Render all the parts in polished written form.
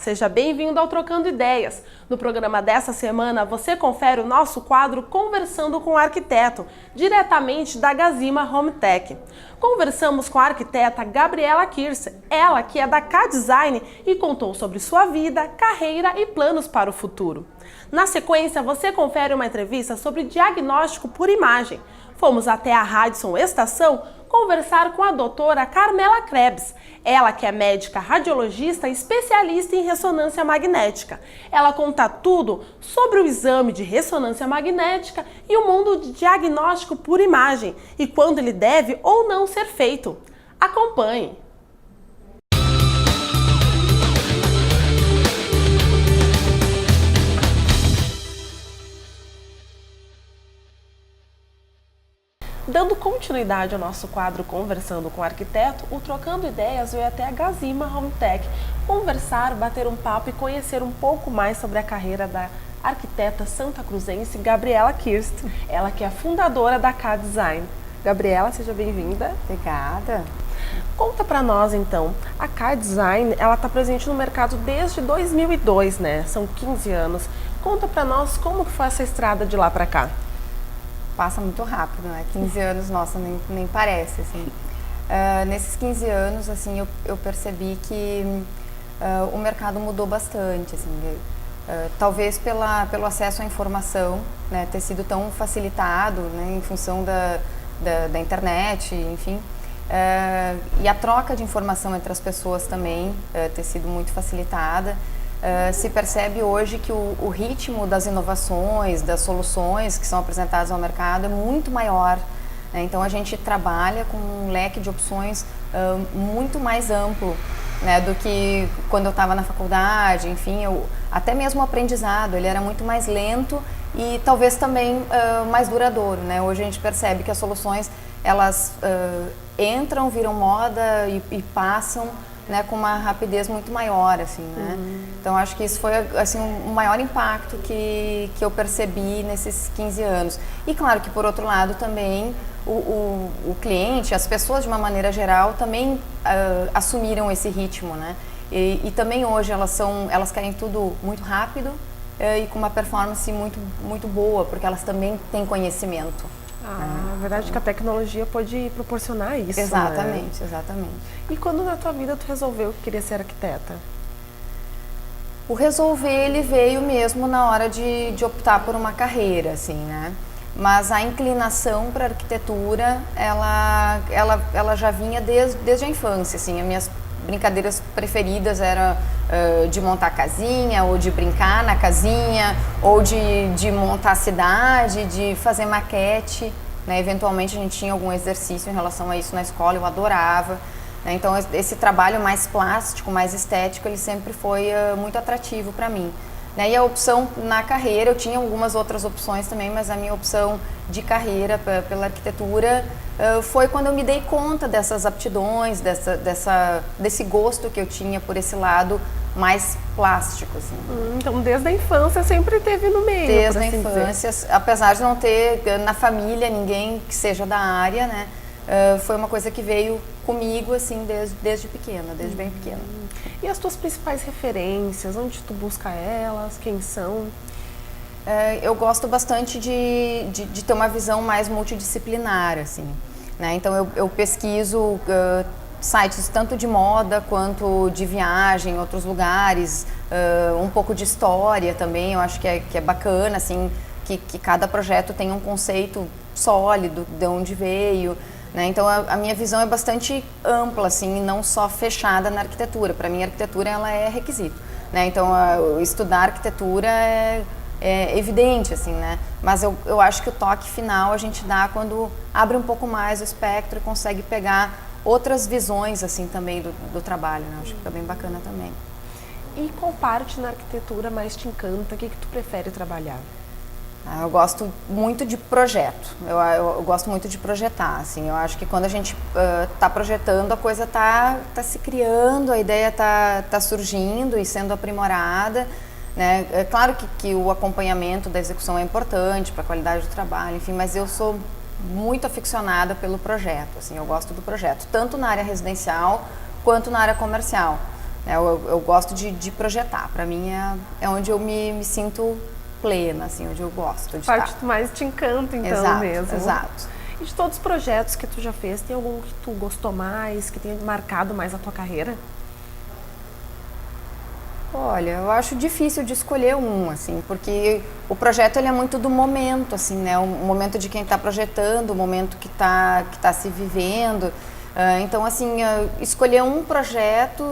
seja bem-vindo ao Trocando Ideias. No programa dessa semana, você confere o nosso quadro Conversando com o Arquiteto, diretamente da Gazima Home Tech. Conversamos com a arquiteta Gabriela Kirse, ela que é da K-Design e contou sobre sua vida, carreira e planos para o futuro. Na sequência, você confere uma entrevista sobre diagnóstico por imagem. Fomos até a Radisson Estação conversar com a doutora Carmela Krebs, ela que é médica radiologista e especialista em ressonância magnética. Ela conta tudo sobre o exame de ressonância magnética e o mundo de diagnóstico por imagem e quando ele deve ou não ser feito. Acompanhe! Dando continuidade ao nosso quadro Conversando com o Arquiteto, o Trocando Ideias veio até a Gazima Home Tech conversar, bater um papo e conhecer um pouco mais sobre a carreira da arquiteta santacruzense Gabriela Kirse, ela que é fundadora da K-Design. Gabriela, seja bem-vinda. Obrigada. Conta pra nós então, a K-Design, ela tá presente no mercado desde 2002, né? São 15 anos. Conta pra nós como que foi essa estrada de lá pra cá. Passa muito rápido, né? 15 anos, nossa, nem parece, assim. Nesses 15 anos, assim, eu percebi que o mercado mudou bastante, assim. Talvez pelo acesso à informação, né, ter sido tão facilitado, né, em função da internet, enfim. E a troca de informação entre as pessoas também ter sido muito facilitada. Se percebe hoje que o ritmo das inovações, das soluções que são apresentadas ao mercado é muito maior, né? Então a gente trabalha com um leque de opções muito mais amplo, né, do que quando eu estava na faculdade, enfim, até mesmo o aprendizado, ele era muito mais lento e talvez também mais duradouro, né? Hoje a gente percebe que as soluções, elas entram, viram moda e passam, né, com uma rapidez muito maior, assim, né? Então acho que isso foi, assim, um maior impacto que eu percebi nesses 15 anos. E claro que, por outro lado, também o cliente, as pessoas de uma maneira geral também assumiram esse ritmo, né? E também hoje elas querem tudo muito rápido e com uma performance muito boa, porque elas também têm conhecimento. Na verdade que a tecnologia pode proporcionar isso. Exatamente, né? Exatamente. E quando na tua vida tu resolveu que queria ser arquiteta? O resolver, ele veio mesmo na hora de optar por uma carreira, assim, né? Mas a inclinação para a arquitetura, ela já vinha desde a infância, assim. As minhas brincadeiras preferidas eram de montar casinha, ou de brincar na casinha, ou de montar cidade, de fazer maquete, né? Eventualmente a gente tinha algum exercício em relação a isso na escola, eu adorava, né? Então esse trabalho mais plástico, mais estético, ele sempre foi muito atrativo para mim, né? E a opção na carreira, eu tinha algumas outras opções também, mas a minha opção de carreira pela arquitetura foi quando eu me dei conta dessas aptidões, desse gosto que eu tinha por esse lado mais plástico, assim. Então, desde a infância sempre teve no meio. Desde a infância, apesar de não ter na família ninguém que seja da área, né? Foi uma coisa que veio comigo, assim, desde pequena, desde bem pequena. E as tuas principais referências? Onde tu busca elas? Quem são? Eu gosto bastante de ter uma visão mais multidisciplinar, assim, né? Então eu pesquiso sites tanto de moda quanto de viagem, outros lugares, um pouco de história também. Eu acho que é bacana, assim, que cada projeto tem um conceito sólido, de onde veio, né? Então a minha visão é bastante ampla, assim, e não só fechada na arquitetura. Para mim a arquitetura, ela é requisito, né? Então estudar arquitetura é evidente, assim, né? Mas eu acho que o toque final a gente dá quando abre um pouco mais o espectro e consegue pegar outras visões, assim, também do trabalho, né? Acho que fica bem bacana também. E qual parte na arquitetura mais te encanta? O que tu prefere trabalhar? Eu gosto muito de projeto, eu gosto muito de projetar, assim. Eu acho que quando a gente está projetando, a coisa está se criando, a ideia está surgindo e sendo aprimorada, né? É claro que o acompanhamento da execução é importante para a qualidade do trabalho, enfim, mas eu sou muito aficionada pelo projeto, assim, eu gosto do projeto, tanto na área residencial quanto na área comercial. Eu gosto de projetar, para mim é onde eu me sinto plena, assim, onde eu gosto de parte estar. que mais te encanta, então, Exato, mesmo. Exato. E de todos os projetos que tu já fez, tem algum que tu gostou mais, que tenha marcado mais a tua carreira? Olha, eu acho difícil de escolher um, assim, porque o projeto ele é muito do momento, assim, né? O momento de quem está projetando, o momento que tá se vivendo. Então, assim, escolher um projeto,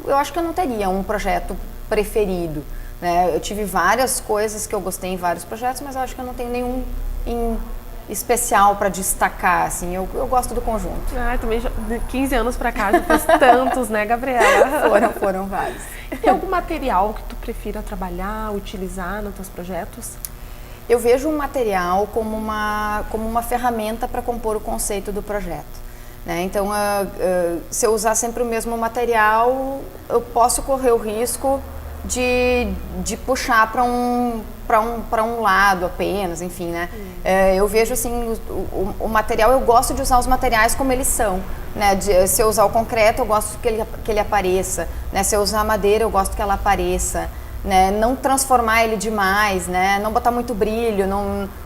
eu acho que eu não teria um projeto preferido, né? Eu tive várias coisas que eu gostei em vários projetos, mas eu acho que eu não tenho nenhum em especial para destacar, assim, eu gosto do conjunto. Também de 15 anos para cá já fez tantos, né, Gabriela? Foram vários. Tem algum material que tu prefira trabalhar, utilizar nos teus projetos? Eu vejo o material como uma ferramenta para compor o conceito do projeto. Né? Então, se eu usar sempre o mesmo material, eu posso correr o risco de puxar para um lado apenas, enfim, né? Eu vejo assim, o material, eu gosto de usar os materiais como eles são, né? Se eu usar o concreto, eu gosto que ele apareça, né? Se eu usar a madeira, eu gosto que ela apareça, né? Não transformar ele demais, né? Não botar muito brilho,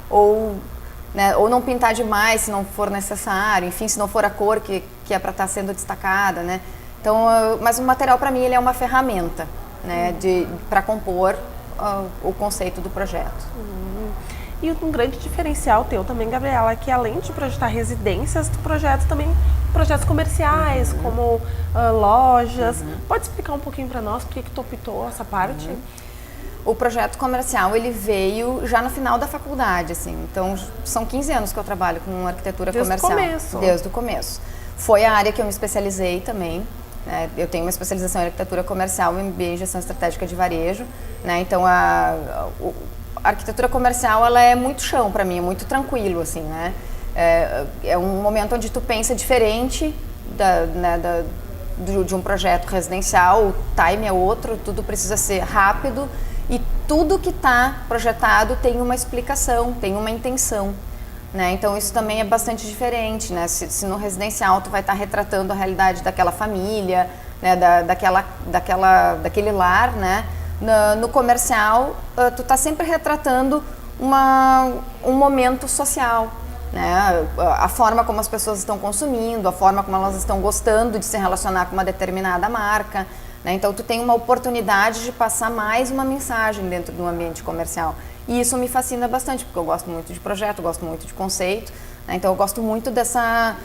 ou não pintar demais se não for necessário, enfim, se não for a cor que é para estar sendo destacada, né? Então, mas o material para mim ele é uma ferramenta, né, para compor o conceito do projeto. E um grande diferencial teu também, Gabriela, é que além de projetar residências, tu projeta também projetos comerciais, como lojas. Pode explicar um pouquinho para nós por que tu optou essa parte? O projeto comercial, ele veio já no final da faculdade, assim. Então, são 15 anos que eu trabalho com arquitetura comercial. Desde o começo. Foi a área que eu me especializei também. Né? Eu tenho uma especialização em arquitetura comercial e MBA em gestão estratégica de varejo. Né? Então, a arquitetura comercial, ela é muito chão para mim, é muito tranquilo, assim, né? É um momento onde tu pensa diferente de um projeto residencial, o time é outro, tudo precisa ser rápido. E tudo que está projetado tem uma explicação, tem uma intenção, né? Então isso também é bastante diferente, né? Se no residencial tu vai estar retratando a realidade daquela família, né? Daquele lar, né? No comercial tu está sempre retratando um momento social, né? A forma como as pessoas estão consumindo, a forma como elas estão gostando de se relacionar com uma determinada marca. Né? Então, tu tem uma oportunidade de passar mais uma mensagem dentro do ambiente comercial. E isso me fascina bastante, porque eu gosto muito de projeto, gosto muito de conceito. Né? Então, eu gosto muito dessa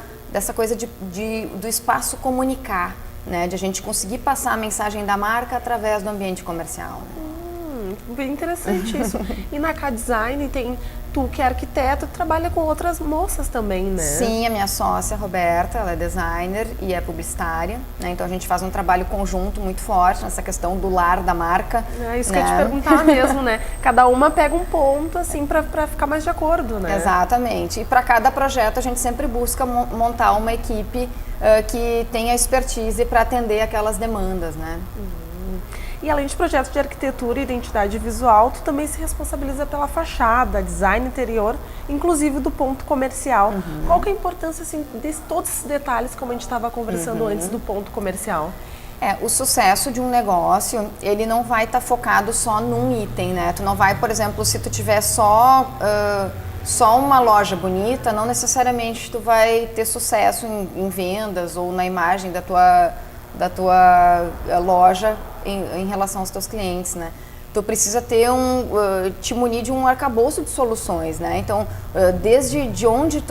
coisa do espaço comunicar, né? De a gente conseguir passar a mensagem da marca através do ambiente comercial. Bem interessante isso. E na K-Design tem tu que é arquiteta, trabalha com outras moças também, né? Sim, a minha sócia, Roberta, ela é designer e é publicitária, né? Então a gente faz um trabalho conjunto muito forte nessa questão do lar da marca. É isso, né? Que eu ia te perguntar mesmo, né? Cada uma pega um ponto, assim, para ficar mais de acordo, né? Exatamente. E para cada projeto a gente sempre busca montar uma equipe que tenha expertise para atender aquelas demandas, né? E além de projetos de arquitetura e identidade visual, tu também se responsabiliza pela fachada, design interior, inclusive do ponto comercial. Qual que é a importância, assim, de todos esses detalhes, como a gente estava conversando antes, do ponto comercial? O sucesso de um negócio, ele não vai estar focado só num item, né? Tu não vai, por exemplo, se tu tiver só uma loja bonita, não necessariamente tu vai ter sucesso em vendas ou na imagem da tua loja em relação aos teus clientes, né? Tu precisa ter te munir de um arcabouço de soluções, né? Então, desde de onde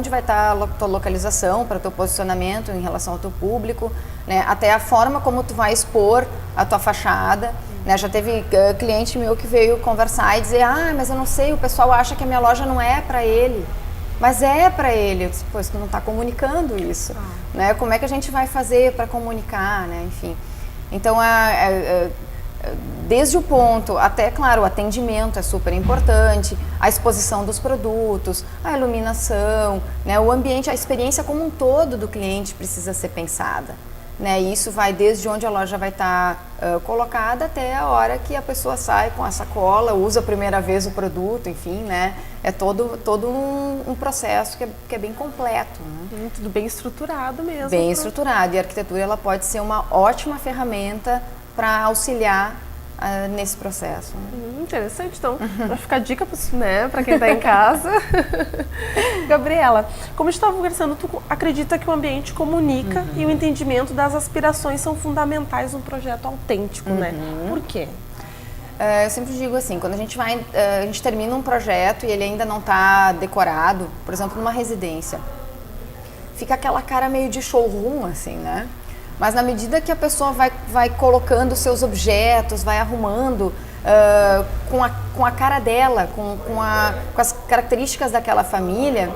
vai estar a tua localização para o teu posicionamento em relação ao teu público, né? Até a forma como tu vai expor a tua fachada, né? Já teve cliente meu que veio conversar e dizer, mas eu não sei, o pessoal acha que a minha loja não é para ele. Mas é para ele. Eu disse, pois tu não está comunicando isso, né? Como é que a gente vai fazer para comunicar, né? Enfim. Então, desde o ponto até, claro, o atendimento é super importante, a exposição dos produtos, a iluminação, né? O ambiente, a experiência como um todo do cliente precisa ser pensada, né? E isso vai desde onde a loja vai estar colocada até a hora que a pessoa sai com a sacola, usa a primeira vez o produto, enfim, né? É todo um processo que é bem completo, né? Tudo bem estruturado mesmo. Bem estruturado, e a arquitetura ela pode ser uma ótima ferramenta para auxiliar nesse processo. Interessante, então, vai ficar a dica, né, para quem está em casa. Gabriela, como a gente estava conversando, tu acredita que o ambiente comunica e o entendimento das aspirações são fundamentais num projeto autêntico, né? Por quê? Eu sempre digo assim, quando a gente termina um projeto e ele ainda não está decorado, por exemplo, numa residência, fica aquela cara meio de showroom, assim, né? Mas na medida que a pessoa vai colocando seus objetos, vai arrumando com a cara dela, com as características daquela família,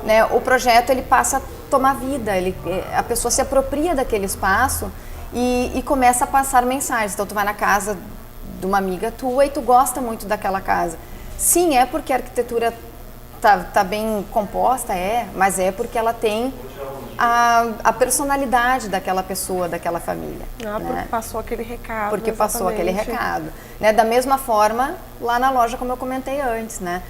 né, o projeto ele passa a tomar vida, a pessoa se apropria daquele espaço e começa a passar mensagens. Então tu vai na casa de uma amiga tua e tu gosta muito daquela casa. Sim, é porque a arquitetura tá bem composta, mas é porque ela tem a personalidade daquela pessoa, daquela família. Porque passou aquele recado. Porque passou aquele recado. Né? Da mesma forma, lá na loja, como eu comentei antes, né?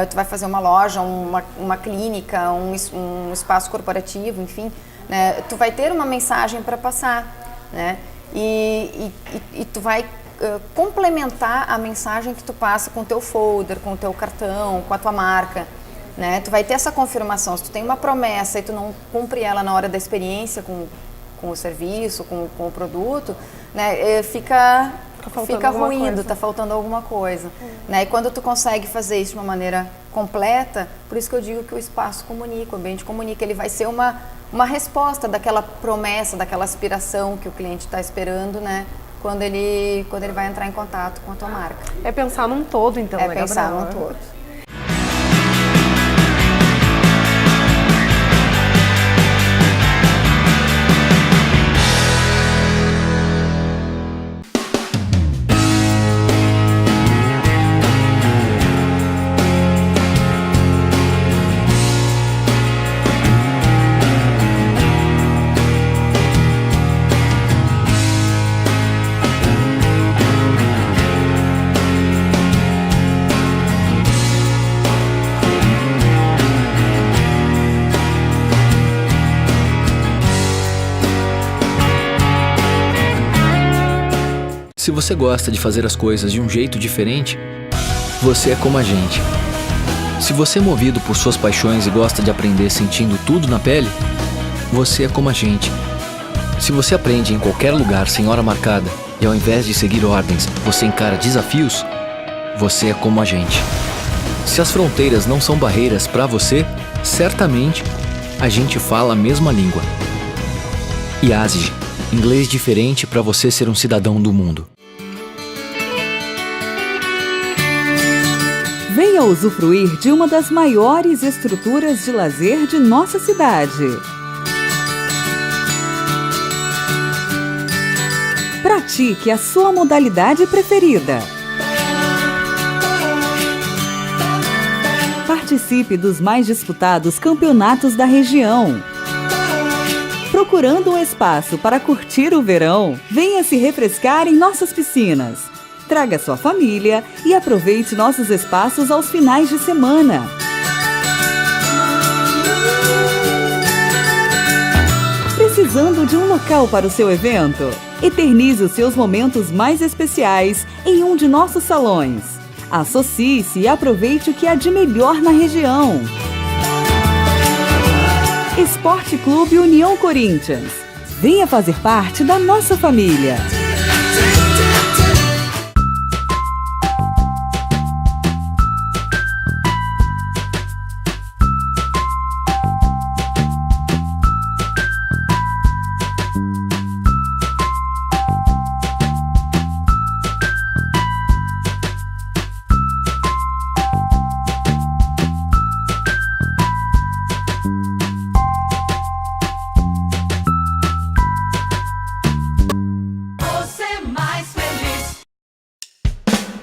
Tu vai fazer uma loja, uma clínica, um espaço corporativo, enfim, né? Tu vai ter uma mensagem para passar, né? E tu vai complementar a mensagem que tu passa com o teu folder, com o teu cartão, com a tua marca. Né? Tu vai ter essa confirmação. Se tu tem uma promessa e tu não cumpre ela na hora da experiência com o serviço, com o produto, né? Fica ruindo, tá faltando alguma coisa. Né? E quando tu consegue fazer isso de uma maneira completa, por isso que eu digo que o espaço comunica, o ambiente comunica, ele vai ser uma resposta daquela promessa, daquela aspiração que o cliente está esperando, né? Quando ele vai entrar em contato com a tua marca. É pensar num todo, então, né, Gabriela? É pensar num todo. Se você gosta de fazer as coisas de um jeito diferente, você é como a gente. Se você é movido por suas paixões e gosta de aprender sentindo tudo na pele, você é como a gente. Se você aprende em qualquer lugar sem hora marcada e ao invés de seguir ordens, você encara desafios, você é como a gente. Se as fronteiras não são barreiras para você, certamente a gente fala a mesma língua. IASG, inglês diferente para você ser um cidadão do mundo. Venha usufruir de uma das maiores estruturas de lazer de nossa cidade. Pratique a sua modalidade preferida. Participe dos mais disputados campeonatos da região. Procurando um espaço para curtir o verão, venha se refrescar em nossas piscinas. Traga sua família e aproveite nossos espaços aos finais de semana. Precisando de um local para o seu evento? Eternize os seus momentos mais especiais em um de nossos salões. Associe-se e aproveite o que há de melhor na região. Esporte Clube União Corinthians. Venha fazer parte da nossa família.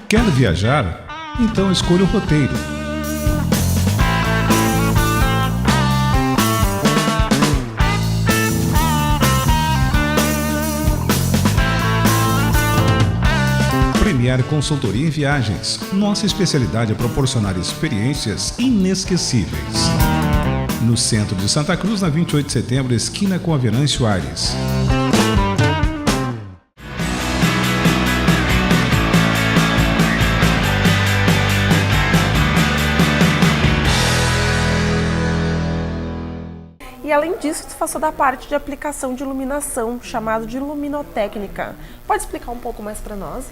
Quer viajar? Então escolha o roteiro. Xavier Consultoria em Viagens. Nossa especialidade é proporcionar experiências inesquecíveis. No centro de Santa Cruz, na 28 de setembro, esquina com a Venâncio Aires. E além disso, tu faz toda a parte de aplicação de iluminação, chamado de luminotécnica. Pode explicar um pouco mais para nós?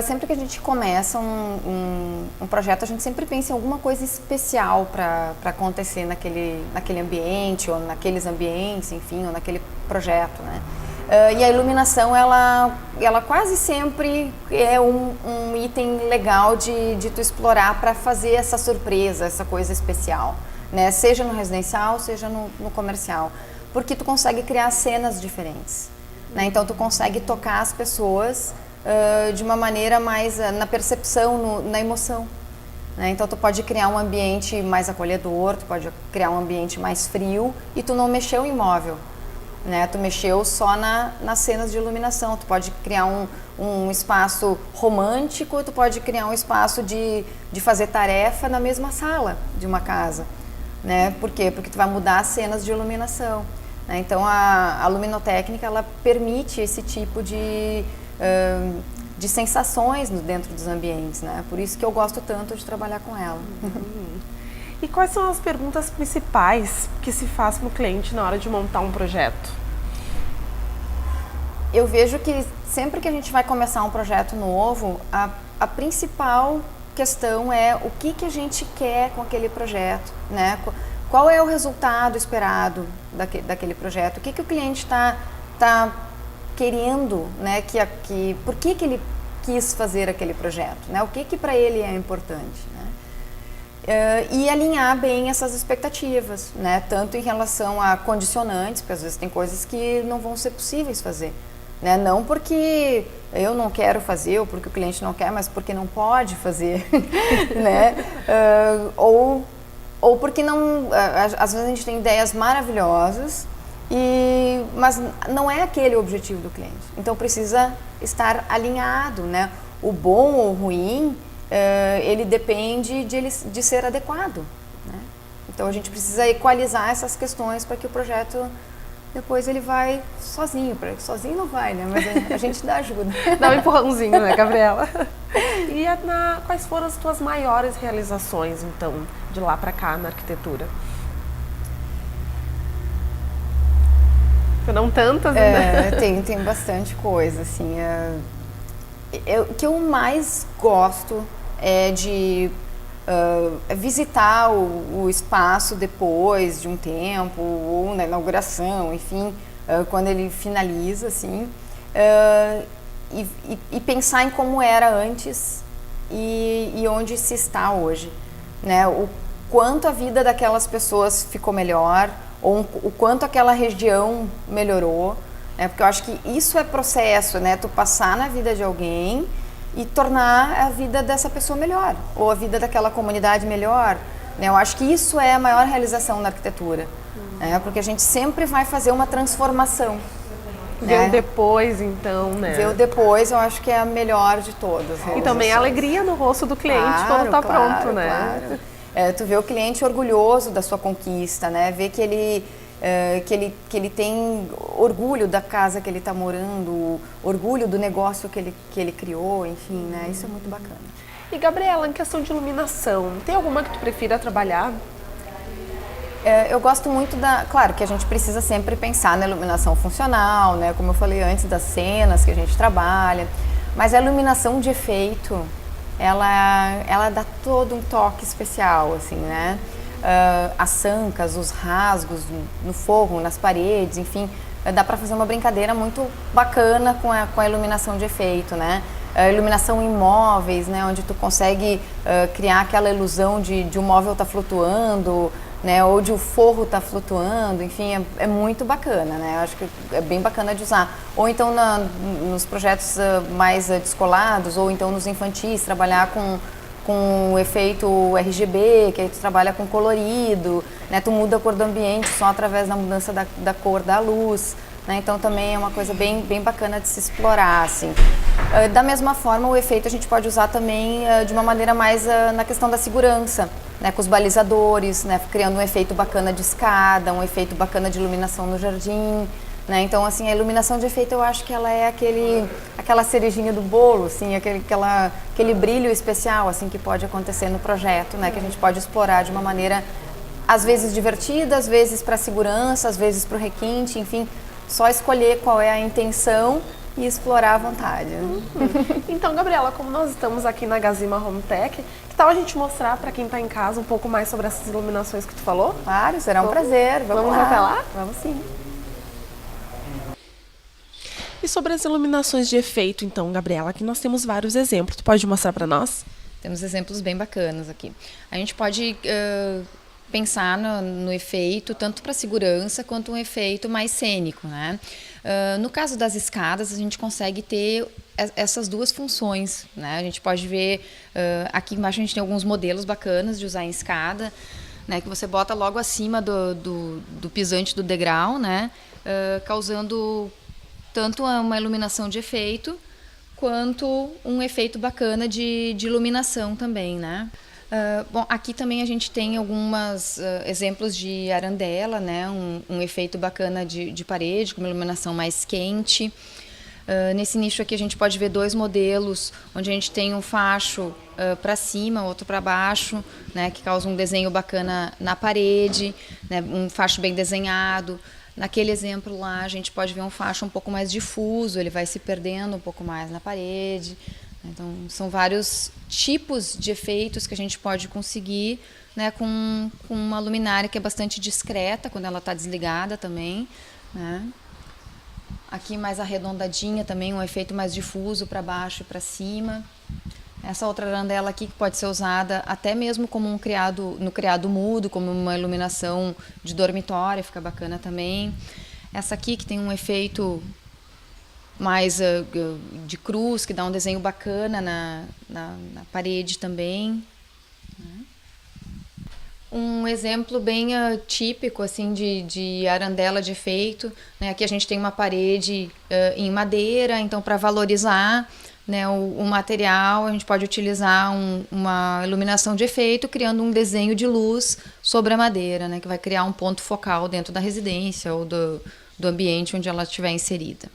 Sempre que a gente começa um projeto, a gente sempre pensa em alguma coisa especial para acontecer naquele ambiente, ou naqueles ambientes, enfim, ou naquele projeto, né? E a iluminação, ela quase sempre é um item legal de tu explorar para fazer essa surpresa, essa coisa especial, né? Seja no residencial, seja no comercial, porque tu consegue criar cenas diferentes, né? Então tu consegue tocar as pessoas de uma maneira mais na percepção, na emoção, né? Então tu pode criar um ambiente mais acolhedor, tu pode criar um ambiente mais frio e tu não mexeu em móvel, né? Tu mexeu só nas cenas de iluminação. Tu pode criar um espaço romântico, tu pode criar um espaço de fazer tarefa na mesma sala de uma casa, né? Por quê? Porque tu vai mudar as cenas de iluminação, né? Então a luminotécnica, ela permite esse tipo de sensações dentro dos ambientes, né? Por isso que eu gosto tanto de trabalhar com ela. E quais são as perguntas principais que se faz para o cliente na hora de montar um projeto? Eu vejo que sempre que a gente vai começar um projeto novo, a principal questão é o que a gente quer com aquele projeto, né? Qual é o resultado esperado daquele projeto? O que o cliente está querendo, né? Por que ele quis fazer aquele projeto, né? O que para ele é importante, né? E alinhar bem essas expectativas, né? Tanto em relação a condicionantes, porque às vezes tem coisas que não vão ser possíveis fazer, né? Não porque eu não quero fazer ou porque o cliente não quer, mas porque não pode fazer, né? Ou porque não, às vezes a gente tem ideias maravilhosas, mas não é aquele o objetivo do cliente. Então precisa estar alinhado, né? O bom ou o ruim, ele depende de ser adequado, né? Então a gente precisa equalizar essas questões para que o projeto depois ele vai sozinho. Sozinho não vai, né? Mas a gente dá ajuda. Dá um empurrãozinho, né, Gabriela? E quais foram as tuas maiores realizações, então, de lá para cá na arquitetura? Não tantas, né? Tem bastante coisa, assim. O que eu mais gosto é de visitar o espaço depois de um tempo, ou na inauguração, enfim, quando ele finaliza, assim, e pensar em como era antes e onde se está hoje, né? O quanto a vida daquelas pessoas ficou melhor, ou o quanto aquela região melhorou, né? Porque eu acho que isso é processo, né? Tu passar na vida de alguém e tornar a vida dessa pessoa melhor, ou a vida daquela comunidade melhor, né? Eu acho que isso é a maior realização da arquitetura, né? Porque a gente sempre vai fazer uma transformação. Ver o depois, então, né? Ver o depois, eu acho que é a melhor de todas. E também a alegria no rosto do cliente quando está pronto, né? Claro. Tu vê o cliente orgulhoso da sua conquista, né? Ver que ele tem orgulho da casa que ele está morando, orgulho do negócio que ele criou, enfim, né? Isso é muito bacana. E Gabriela, em questão de iluminação, tem alguma que tu prefira trabalhar? Eu gosto muito claro que a gente precisa sempre pensar na iluminação funcional, né? Como eu falei antes, das cenas que a gente trabalha, mas a iluminação de efeito, ela dá todo um toque especial, assim, né? As sancas, os rasgos no forro, nas paredes, enfim, dá para fazer uma brincadeira muito bacana com a iluminação de efeito, né? A iluminação em móveis, né? Onde tu consegue criar aquela ilusão de um móvel estar flutuando, né? Ou de o forro estar flutuando, enfim, é muito bacana, né? Eu acho que é bem bacana de usar. Ou então nos projetos mais descolados, ou então nos infantis, trabalhar com o efeito RGB, que aí tu trabalha com colorido, né? Tu muda a cor do ambiente só através da mudança da cor da luz, né? Então também é uma coisa bem bacana de se explorar, assim. Da mesma forma, o efeito a gente pode usar também de uma maneira mais na questão da segurança, né? Com os balizadores, né? Criando um efeito bacana de escada, um efeito bacana de iluminação no jardim, né? Então, assim, a iluminação de efeito eu acho que ela é aquela cerejinha do bolo, assim, aquele brilho especial, assim, que pode acontecer no projeto, né? Que a gente pode explorar de uma maneira, às vezes divertida, às vezes para segurança, às vezes para o requinte, enfim, só escolher qual é a intenção e explorar à vontade. Né? Então, Gabriela, como nós estamos aqui na Gazima Home Tech, que tal a gente mostrar para quem está em casa um pouco mais sobre essas iluminações que tu falou? Claro, será um prazer. Vamos lá. Até lá? Vamos sim. E sobre as iluminações de efeito, então, Gabriela, aqui nós temos vários exemplos. Tu pode mostrar para nós? Temos exemplos bem bacanas aqui. A gente pode pensar no efeito tanto para segurança quanto um efeito mais cênico, né? No caso das escadas, a gente consegue ter essas duas funções, né? A gente pode ver, aqui embaixo a gente tem alguns modelos bacanas de usar em escada, né? Que você bota logo acima do pisante do degrau, né? Causando tanto uma iluminação de efeito, quanto um efeito bacana de iluminação também, né? Bom, aqui também a gente tem alguns exemplos de arandela, né? Um efeito bacana de parede, com uma iluminação mais quente. Nesse nicho aqui a gente pode ver dois modelos, onde a gente tem um facho para cima, outro para baixo, né? Que causa um desenho bacana na parede, né? Um facho bem desenhado. Naquele exemplo lá, a gente pode ver um facho um pouco mais difuso, ele vai se perdendo um pouco mais na parede. Então, são vários tipos de efeitos que a gente pode conseguir, né, com uma luminária que é bastante discreta, quando ela está desligada também, né? Aqui mais arredondadinha também, um efeito mais difuso para baixo e para cima. Essa outra arandela aqui que pode ser usada até mesmo como no criado mudo, como uma iluminação de dormitório, fica bacana também. Essa aqui que tem um efeito mais de cruz, que dá um desenho bacana na parede também. Um exemplo bem típico assim de arandela de efeito, né? Aqui a gente tem uma parede em madeira, então para valorizar, né, o material, a gente pode utilizar uma iluminação de efeito, criando um desenho de luz sobre a madeira, né, que vai criar um ponto focal dentro da residência ou do ambiente onde ela estiver inserida.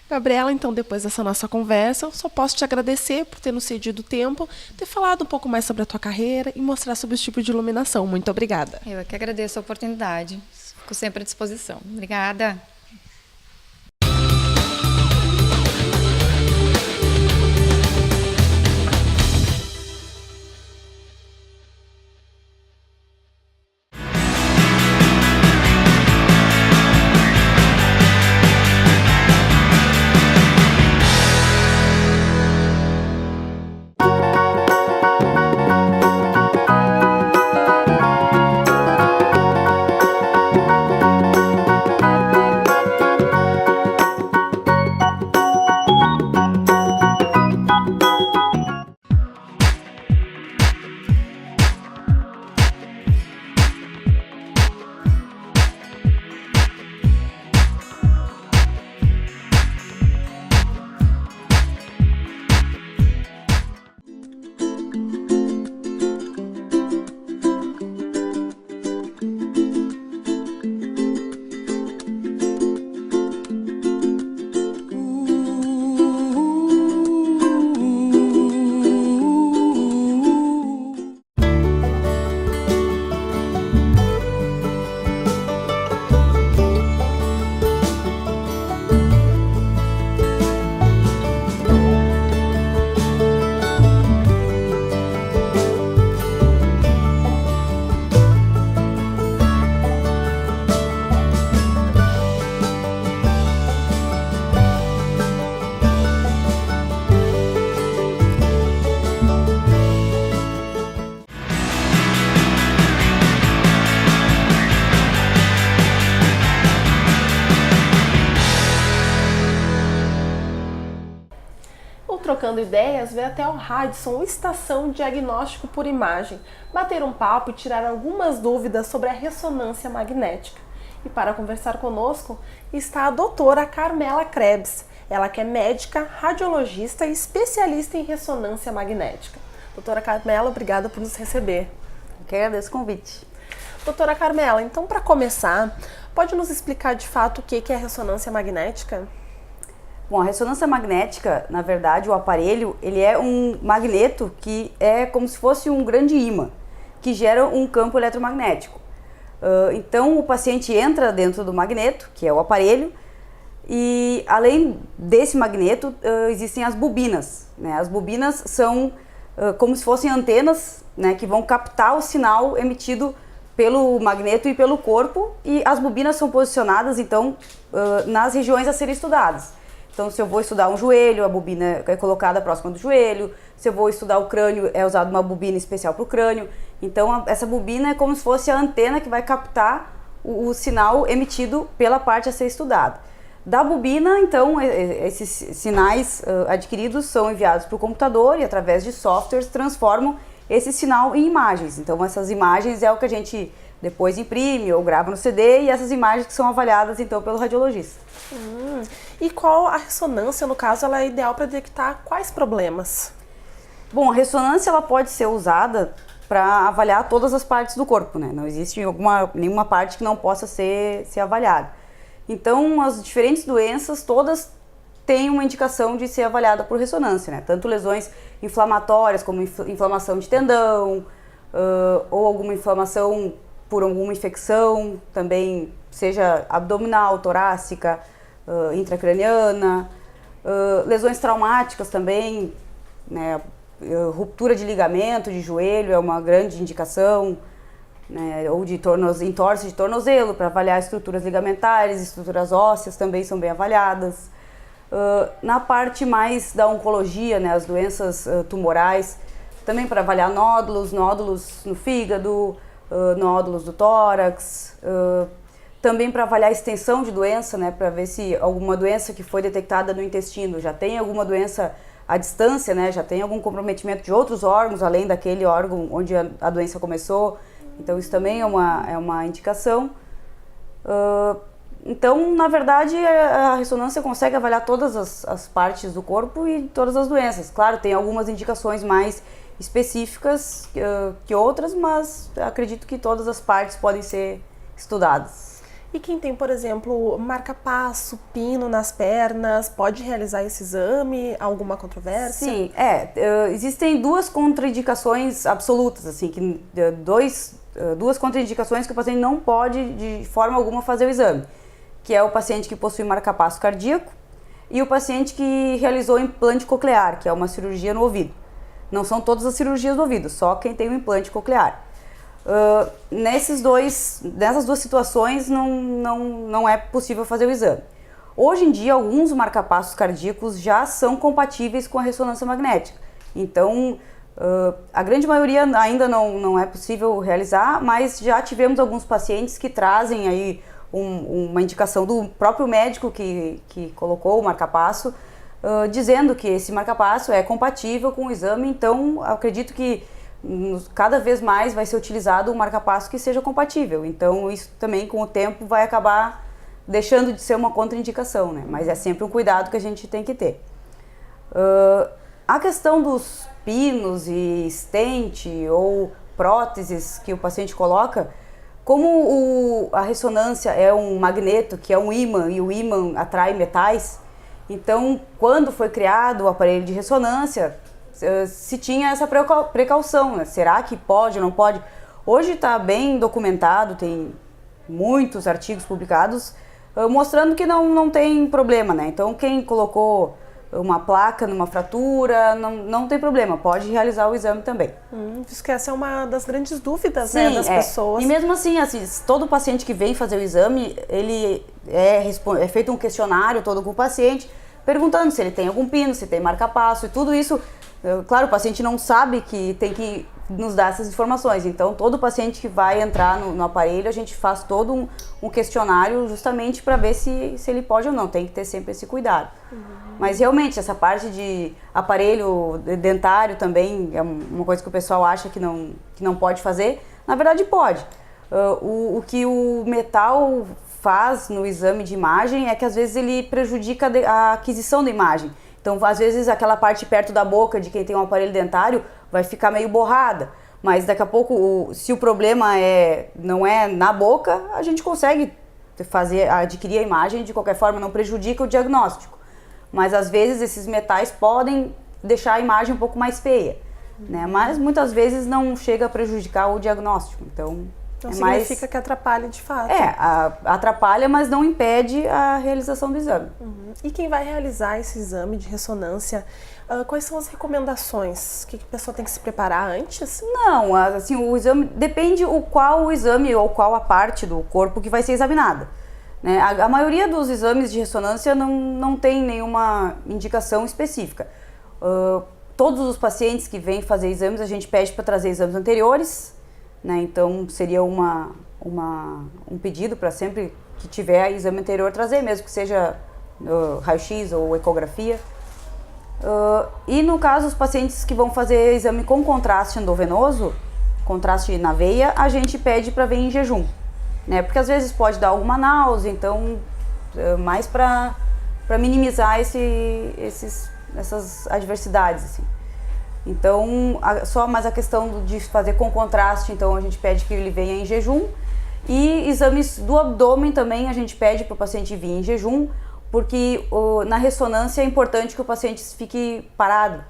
Gabriela, então, depois dessa nossa conversa, eu só posso te agradecer por ter nos cedido tempo, ter falado um pouco mais sobre a tua carreira e mostrar sobre os tipos de iluminação. Muito obrigada. Eu é que agradeço a oportunidade. Fico sempre à disposição. Obrigada. Trocando Ideias veio até o Radisson, Estação Diagnóstico por Imagem, bater um papo e tirar algumas dúvidas sobre a ressonância magnética. E para conversar conosco está a doutora Carmela Krebs. Ela que é médica, radiologista e especialista em ressonância magnética. Doutora Carmela, obrigada por nos receber. Eu que agradeço o convite. Doutora Carmela, então para começar, pode nos explicar de fato o que é ressonância magnética? Bom, a ressonância magnética, na verdade, o aparelho, ele é um magneto que é como se fosse um grande ímã, que gera um campo eletromagnético. Então, o paciente entra dentro do magneto, que é o aparelho, e além desse magneto, existem as bobinas, né? As bobinas são como se fossem antenas, né, que vão captar o sinal emitido pelo magneto e pelo corpo, e as bobinas são posicionadas, então, nas regiões a serem estudadas. Então, se eu vou estudar um joelho, a bobina é colocada próxima do joelho. Se eu vou estudar o crânio, é usada uma bobina especial para o crânio. Então, essa bobina é como se fosse a antena que vai captar o sinal emitido pela parte a ser estudada. Da bobina, então, esses sinais adquiridos são enviados para o computador e, através de softwares, transformam esse sinal em imagens. Então, essas imagens é o que a gente depois imprime ou grava no CD, e essas imagens que são avaliadas, então, pelo radiologista. E qual a ressonância, no caso, ela é ideal para detectar quais problemas? Bom, a ressonância ela pode ser usada para avaliar todas as partes do corpo, né? Não existe nenhuma parte que não possa ser avaliada. Então, as diferentes doenças, todas têm uma indicação de ser avaliada por ressonância, né? Tanto lesões inflamatórias, como inflamação de tendão, ou alguma inflamação por alguma infecção, também seja abdominal, torácica, intracraniana, lesões traumáticas também, né? Ruptura de ligamento de joelho é uma grande indicação, né? Ou de entorse de tornozelo, para avaliar estruturas ligamentares, estruturas ósseas também são bem avaliadas. Na parte mais da oncologia, né? As doenças tumorais, também para avaliar nódulos no fígado, nódulos do tórax, também para avaliar a extensão de doença, né, para ver se alguma doença que foi detectada no intestino já tem alguma doença à distância, né, já tem algum comprometimento de outros órgãos, além daquele órgão onde a doença começou. Então, isso também é uma indicação. Então, na verdade, a ressonância consegue avaliar todas as partes do corpo e todas as doenças. Claro, tem algumas indicações mais específicas que outras, mas acredito que todas as partes podem ser estudadas. E quem tem, por exemplo, marca-passo, pino nas pernas, pode realizar esse exame? Alguma controvérsia? Sim, existem duas contraindicações absolutas, assim, duas contraindicações que o paciente não pode de forma alguma fazer o exame, que é o paciente que possui marca-passo cardíaco e o paciente que realizou implante coclear, que é uma cirurgia no ouvido. Não são todas as cirurgias do ouvido, só quem tem o implante coclear. Nessas duas situações não é possível fazer o exame. Hoje em dia, alguns marca-passos cardíacos já são compatíveis com a ressonância magnética. Então, a grande maioria ainda não é possível realizar, mas já tivemos alguns pacientes que trazem aí uma indicação do próprio médico que colocou o marca-passo, dizendo que esse marca-passo é compatível com o exame. Então, acredito que cada vez mais vai ser utilizado um marca-passo que seja compatível. Então, isso também, com o tempo, vai acabar deixando de ser uma contraindicação, né? Mas é sempre um cuidado que a gente tem que ter. A questão dos pinos e stent ou próteses que o paciente coloca, como a ressonância é um magneto, que é um ímã, e o ímã atrai metais, então, quando foi criado o aparelho de ressonância, se tinha essa precaução, né? Será que pode ou não pode? Hoje está bem documentado, tem muitos artigos publicados mostrando que não tem problema, né? Então, quem colocou uma placa numa fratura, não tem problema, pode realizar o exame também. Isso que essa é uma das grandes dúvidas, né, das pessoas. E mesmo assim, todo paciente que vem fazer o exame, ele é feito um questionário todo com o paciente, perguntando se ele tem algum pino, se tem marca-passo e tudo isso. Claro, o paciente não sabe que tem que nos dar essas informações, então todo paciente que vai entrar no aparelho, a gente faz todo um questionário justamente para ver se ele pode ou não, tem que ter sempre esse cuidado. Mas realmente essa parte de aparelho dentário também é uma coisa que o pessoal acha que não pode fazer, na verdade pode. O que o metal faz no exame de imagem é que às vezes ele prejudica a aquisição da imagem. Então, às vezes, aquela parte perto da boca de quem tem um aparelho dentário vai ficar meio borrada. Mas daqui a pouco, se o problema não é na boca, a gente consegue adquirir a imagem, de qualquer forma não prejudica o diagnóstico. Mas às vezes esses metais podem deixar a imagem um pouco mais feia, né? Mas muitas vezes não chega a prejudicar o diagnóstico. Então significa que atrapalha de fato. Atrapalha, mas não impede a realização do exame. E quem vai realizar esse exame de ressonância, quais são as recomendações? O que a pessoa tem que se preparar antes? Não, assim, o exame depende qual o exame ou qual a parte do corpo que vai ser examinada, né? A maioria dos exames de ressonância não tem nenhuma indicação específica. Todos os pacientes que vêm fazer exames, a gente pede para trazer exames anteriores, né? Então seria um pedido para sempre que tiver exame anterior trazer, mesmo que seja raio-x ou ecografia. E no caso, os pacientes que vão fazer exame com contraste endovenoso, contraste na veia, a gente pede para vir em jejum, né? Porque às vezes pode dar alguma náusea, então mais para minimizar essas adversidades, assim. Então, só mais a questão de fazer com contraste, então a gente pede que ele venha em jejum. E exames do abdômen também a gente pede para o paciente vir em jejum, porque na ressonância é importante que o paciente fique parado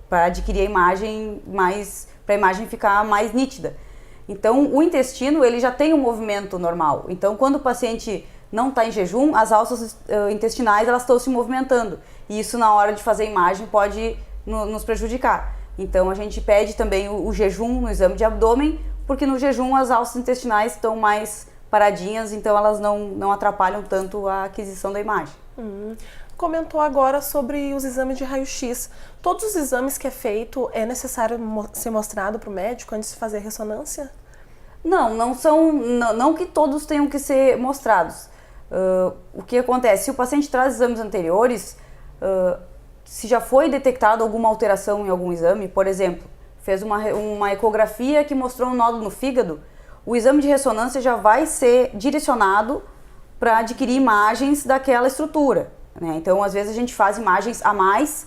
para adquirir a imagem para a imagem ficar mais nítida. Então, o intestino ele já tem um movimento normal. Então, quando o paciente não está em jejum, as alças intestinais elas estão se movimentando. E isso na hora de fazer a imagem pode nos prejudicar. Então, a gente pede também o jejum no exame de abdômen, porque no jejum as alças intestinais estão mais paradinhas, então elas não atrapalham tanto a aquisição da imagem. Comentou agora sobre os exames de raio-x. Todos os exames que é feito, é necessário ser mostrado para o médico antes de fazer a ressonância? Não que todos tenham que ser mostrados. O que acontece? Se o paciente traz exames anteriores, se já foi detectado alguma alteração em algum exame, por exemplo, fez uma ecografia que mostrou um nódulo no fígado, o exame de ressonância já vai ser direcionado para adquirir imagens daquela estrutura, né? Então, às vezes a gente faz imagens a mais,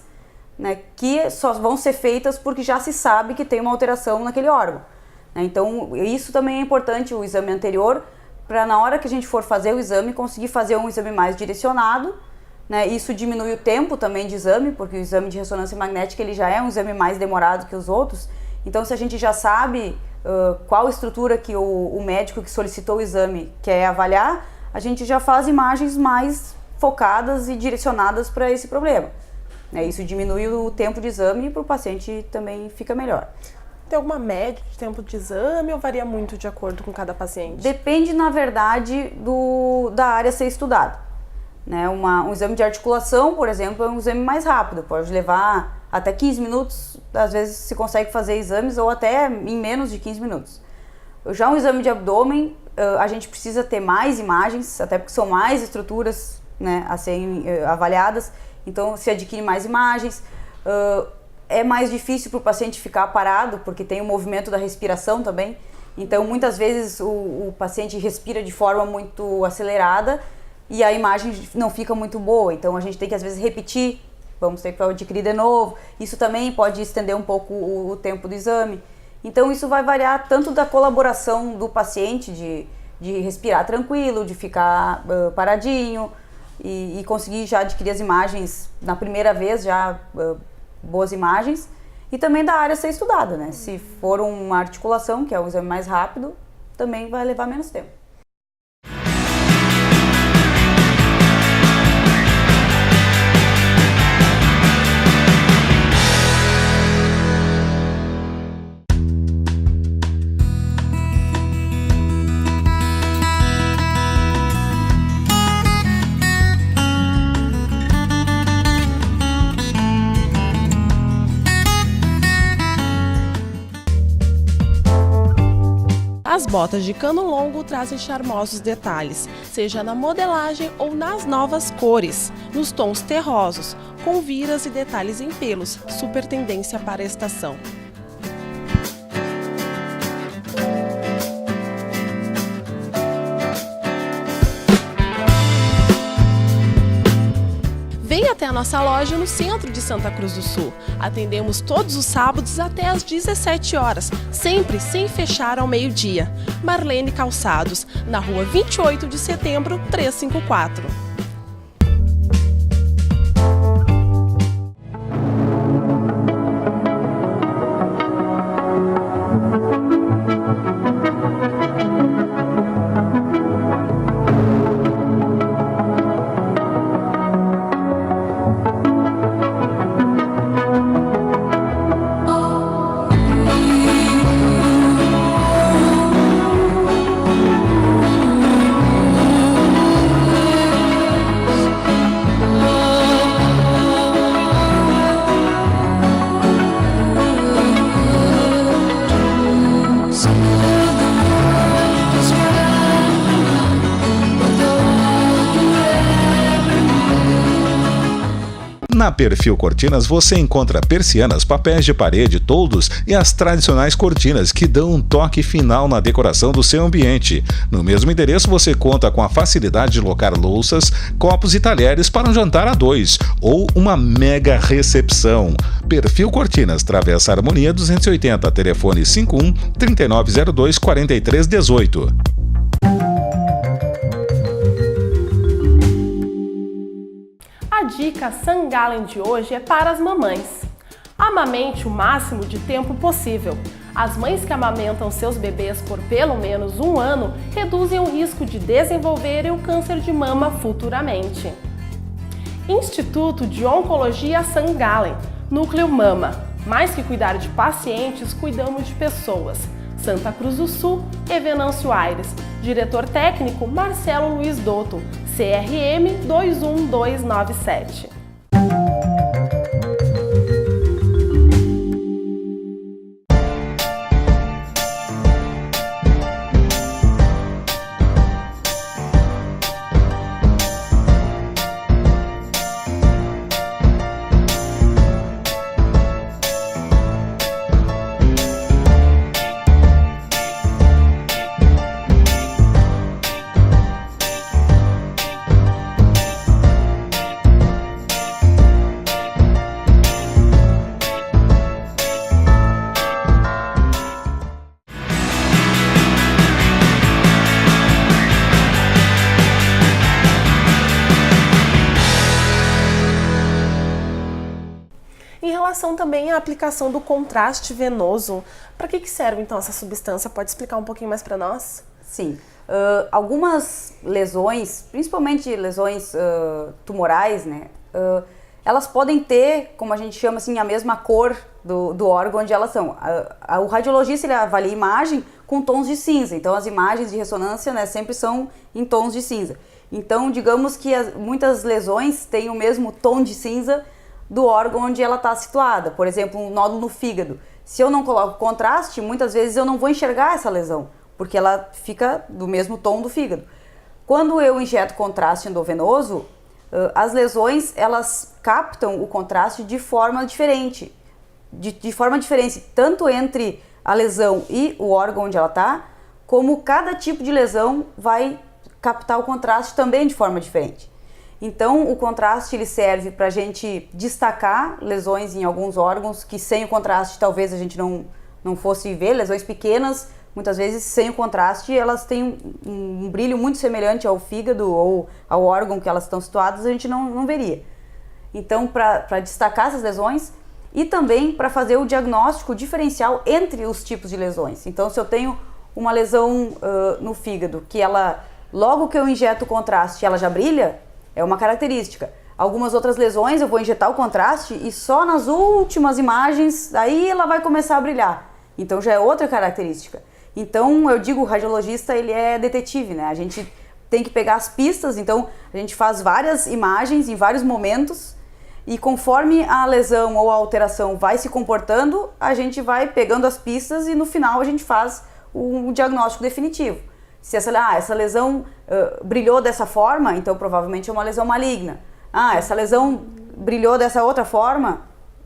né, que só vão ser feitas porque já se sabe que tem uma alteração naquele órgão, né? Então, isso também é importante, o exame anterior, para na hora que a gente for fazer o exame, conseguir fazer um exame mais direcionado, né? Isso diminui o tempo também de exame, porque o exame de ressonância magnética ele já é um exame mais demorado que os outros. Então, se a gente já sabe qual estrutura que o médico que solicitou o exame quer avaliar, a gente já faz imagens mais focadas e direcionadas para esse problema, né? Isso diminui o tempo de exame e para o paciente também fica melhor. Tem alguma média de tempo de exame ou varia muito de acordo com cada paciente? Depende, na verdade, da área a ser estudada, né? Um exame de articulação, por exemplo, é um exame mais rápido, pode levar até 15 minutos, às vezes se consegue fazer exames ou até em menos de 15 minutos. Já um exame de abdômen, a gente precisa ter mais imagens, até porque são mais estruturas, né, a serem avaliadas, então se adquire mais imagens. É mais difícil para o paciente ficar parado, porque tem o movimento da respiração também, então muitas vezes o paciente respira de forma muito acelerada e a imagem não fica muito boa, então a gente tem que às vezes repetir, vamos ter que adquirir de novo. Isso também pode estender um pouco o tempo do exame. Então isso vai variar tanto da colaboração do paciente de respirar tranquilo, de ficar paradinho e conseguir já adquirir as imagens na primeira vez, já boas imagens, e também da área a ser estudada, né? Se for uma articulação, que é o exame mais rápido, também vai levar menos tempo. As botas de cano longo trazem charmosos detalhes, seja na modelagem ou nas novas cores, nos tons terrosos, com viras e detalhes em pelos, super tendência para a estação. a nossa loja no centro de Santa Cruz do Sul. Atendemos todos os sábados até às 17 horas, sempre sem fechar ao meio-dia. Marlene Calçados, na rua 28 de setembro, 354. Na Perfil Cortinas você encontra persianas, papéis de parede, toldos e as tradicionais cortinas que dão um toque final na decoração do seu ambiente. No mesmo endereço você conta com a facilidade de locar louças, copos e talheres para um jantar a dois ou uma mega recepção. Perfil Cortinas, Travessa Harmonia 280, telefone 51 3902 4318. A dica St. Gallen de hoje é para as mamães. Amamente o máximo de tempo possível. As mães que amamentam seus bebês por pelo menos 1 ano reduzem o risco de desenvolverem o câncer de mama futuramente. Instituto de Oncologia St. Gallen, Núcleo Mama. Mais que cuidar de pacientes, cuidamos de pessoas. Santa Cruz do Sul e Venâncio Aires. Diretor técnico Marcelo Luiz Dotto, CRM 21297. Em relação também à aplicação do contraste venoso, para que serve então essa substância? Pode explicar um pouquinho mais para nós? Sim. Algumas lesões, principalmente lesões tumorais, né? Elas podem ter, como a gente chama assim, a mesma cor do órgão onde elas são. O radiologista ele avalia a imagem com tons de cinza, então as imagens de ressonância, né, sempre são em tons de cinza. Então, digamos que muitas lesões têm o mesmo tom de cinza do órgão onde ela está situada. Por exemplo, um nódulo no fígado. Se eu não coloco contraste, muitas vezes eu não vou enxergar essa lesão, porque ela fica do mesmo tom do fígado. Quando eu injeto contraste endovenoso, as lesões elas captam o contraste de forma diferente. De forma diferente, tanto entre a lesão e o órgão onde ela está, como cada tipo de lesão vai captar o contraste também de forma diferente. Então, o contraste ele serve para a gente destacar lesões em alguns órgãos que sem o contraste talvez a gente não fosse ver, lesões pequenas, muitas vezes sem o contraste elas têm um brilho muito semelhante ao fígado ou ao órgão que elas estão situadas, a gente não veria. Então, para destacar essas lesões e também para fazer o diagnóstico diferencial entre os tipos de lesões. Então, se eu tenho uma lesão no fígado que ela, logo que eu injeto o contraste, ela já brilha, é uma característica. Algumas outras lesões eu vou injetar o contraste e só nas últimas imagens, aí ela vai começar a brilhar. Então já é outra característica. Então eu digo, o radiologista ele é detetive, né? A gente tem que pegar as pistas, então a gente faz várias imagens em vários momentos e conforme a lesão ou a alteração vai se comportando, a gente vai pegando as pistas e no final a gente faz um diagnóstico definitivo. Se essa lesão brilhou dessa forma, então provavelmente é uma lesão maligna. Essa lesão brilhou dessa outra forma,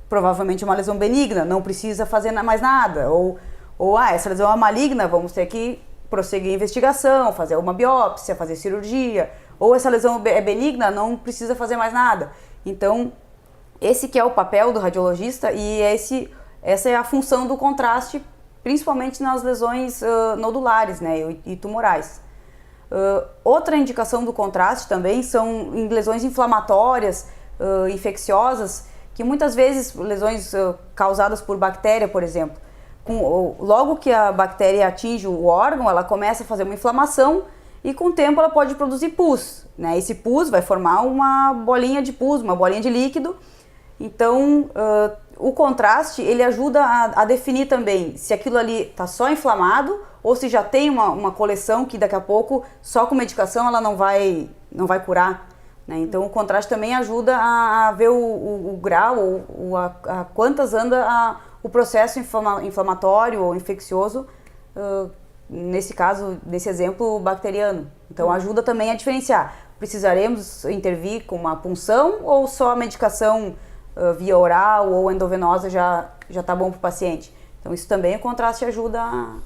provavelmente é uma lesão benigna, não precisa fazer mais nada. Ou essa lesão é maligna, vamos ter que prosseguir a investigação, fazer uma biópsia, fazer cirurgia. Ou essa lesão é benigna, não precisa fazer mais nada. Então, esse que é o papel do radiologista e essa é a função do contraste, principalmente nas lesões nodulares, né, e tumorais. Outra indicação do contraste também são em lesões inflamatórias, infecciosas, que muitas vezes, lesões causadas por bactéria, por exemplo, logo que a bactéria atinge o órgão, ela começa a fazer uma inflamação e com o tempo ela pode produzir pus, né? Esse pus vai formar uma bolinha de pus, uma bolinha de líquido. Então, o contraste, ele ajuda a definir também se aquilo ali está só inflamado ou se já tem uma coleção que daqui a pouco, só com medicação, ela não vai curar, né? Então, o contraste também ajuda a ver o grau ou a quantas anda o processo inflamatório ou infeccioso, nesse caso, nesse exemplo, bacteriano. Então, ajuda também a diferenciar. Precisaremos intervir com uma punção ou só a medicação via oral ou endovenosa já está bom para o paciente? Então, isso também o contraste ajuda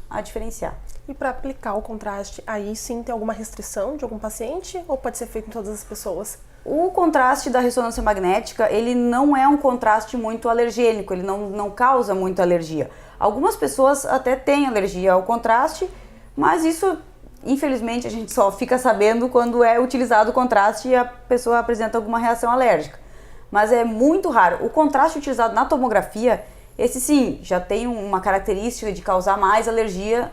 a diferenciar. E para aplicar o contraste, aí sim tem alguma restrição de algum paciente ou pode ser feito em todas as pessoas? O contraste da ressonância magnética, ele não é um contraste muito alergênico, ele não causa muita alergia. Algumas pessoas até têm alergia ao contraste, mas isso, infelizmente, a gente só fica sabendo quando é utilizado o contraste e a pessoa apresenta alguma reação alérgica. Mas é muito raro. O contraste utilizado na tomografia, esse sim, já tem uma característica de causar mais alergia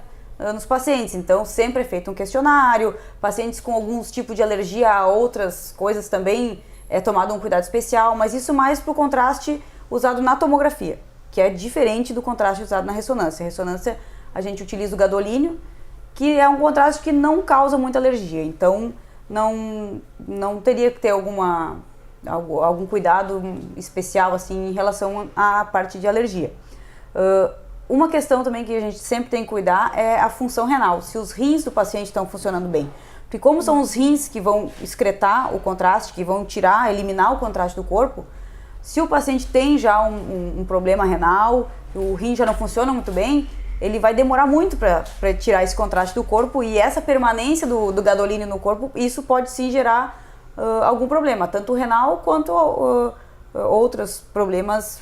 nos pacientes. Então, sempre é feito um questionário, pacientes com alguns tipos de alergia a outras coisas também é tomado um cuidado especial, mas isso mais para o contraste usado na tomografia, que é diferente do contraste usado na ressonância. A ressonância, a gente utiliza o gadolínio, que é um contraste que não causa muita alergia. Então, não teria que ter algum cuidado especial assim em relação à parte de alergia. Uma questão também que a gente sempre tem que cuidar é a função renal, se os rins do paciente estão funcionando bem. Porque como são os rins que vão excretar o contraste, que vão eliminar o contraste do corpo, se o paciente tem já um problema renal, o rim já não funciona muito bem, ele vai demorar muito para tirar esse contraste do corpo e essa permanência do gadolínio no corpo, isso pode sim gerar algum problema, tanto renal quanto outros problemas